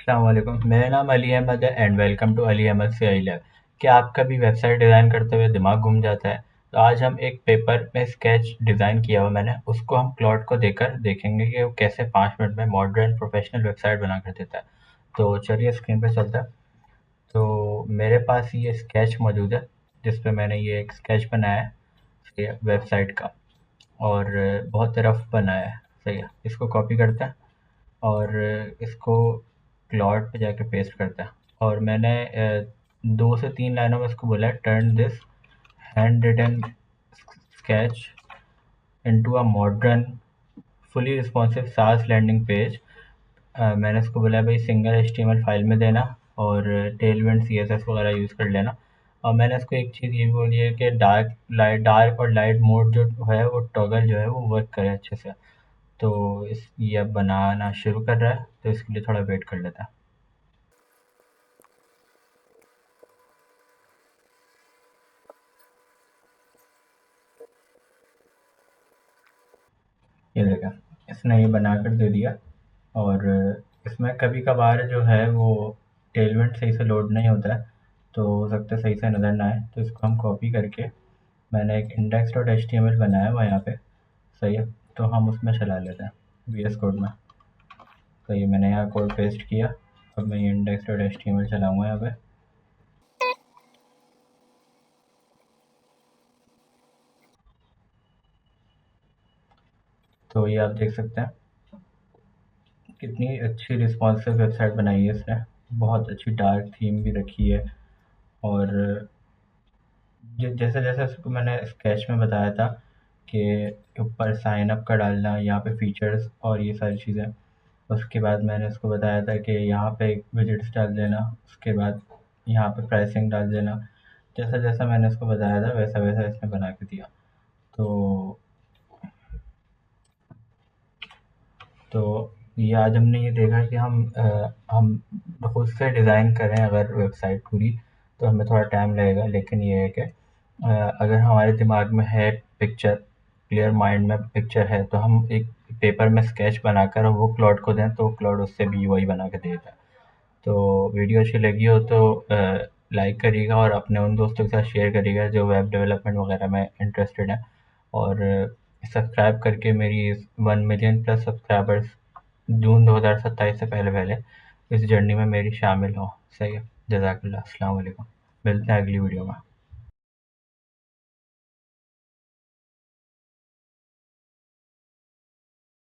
अस्सलाम वालेकुम, मेरा नाम अली अहमद है and welcome to Ali Ahmed से आई लैब। क्या आपका भी वेबसाइट डिज़ाइन करते हुए दिमाग घूम जाता है? तो आज हम एक पेपर में स्केच डिज़ाइन किया हुआ मैंने, उसको हम क्लॉड को देकर देखेंगे कि वो कैसे 5 मिनट में मॉडर्न प्रोफेशनल वेबसाइट बना कर देता है। तो चलिए स्क्रीन पे चलता है। तो मेरे पास ये स्केच मौजूद है जिस पे मैंने ये एक स्केच बनाया है, सही है, वेबसाइट का। और बहुत रफ बनाया है, सही है। इसको कॉपी करते हैं और इसको क्लॉड पे जाके पेस्ट करता है। और मैंने 2 से 3 लाइनों में इसको बोला है, turn this hand written sketch into a modern fully responsive SaaS landing page. मैंने इसको बोला है भाई सिंगल एचटीएमएल फाइल में देना और टेलविंड सीएसएस वगैरह यूज़ कर लेना। और मैंने इसको एक चीज़ ये बोली है कि डार्क और लाइट मोड जो है वो टॉगल जो है वो वर्क करे अच्छे से। तो ये अब बनाना शुरू कर रहा है, तो इसके लिए थोड़ा वेट कर लेता है। ये देखा, इसने ये बनाकर दे दिया। और इसमें कभी कभार जो है वो टेलविंड सही से लोड नहीं होता है, तो हो सकता है सही से नज़र ना आए। तो इसको हम कॉपी करके मैंने एक index dot H T M L बनाया हुआ यहाँ पे, सही है। तो हम उसमें चला लेते हैं वी एस कोड में। तो ये मैंने यहाँ कोड पेस्ट किया। अब मैं ये index dot H T M L चलाऊँगा यहाँ पे। तो ये आप देख सकते हैं कितनी अच्छी रिस्पॉन्सिव वेबसाइट बनाई है इसने। बहुत अच्छी डार्क थीम भी रखी है। और जैसे जैसे उसको मैंने स्केच में बताया था कि ऊपर साइन अप का डालना, यहाँ पे फीचर्स और ये सारी चीज़ें। उसके बाद मैंने उसको बताया था कि यहाँ पे विजिट्स डाल देना, उसके बाद यहाँ पे प्राइसिंग डाल देना। जैसा जैसा मैंने उसको बताया था वैसा वैसा इसने बना के दिया। तो तो ये आज हमने ये देखा कि हम खुद से डिज़ाइन करें अगर वेबसाइट पूरी, तो हमें थोड़ा टाइम लगेगा। लेकिन ये है कि अगर हमारे दिमाग में है पिक्चर, क्लियर माइंड में पिक्चर है, तो हम एक पेपर में स्केच बनाकर वो क्लाउड को दें तो क्लाउड उससे भी यूआई बना के देता है। तो वीडियो अच्छी लगी हो तो लाइक करिएगा और अपने उन दोस्तों के साथ शेयर करिएगा जो वेब डेवलपमेंट वगैरह में इंटरेस्टेड हैं। और सब्सक्राइब करके मेरी 1 मिलियन प्लस सब्सक्राइबर्स जून 2027 से पहले पहले इस जर्नी में मेरी शामिल हो, सही है। जज़ाकल्लाह, अस्सलाम वालेकुम। मिलते हैं अगली वीडियो में।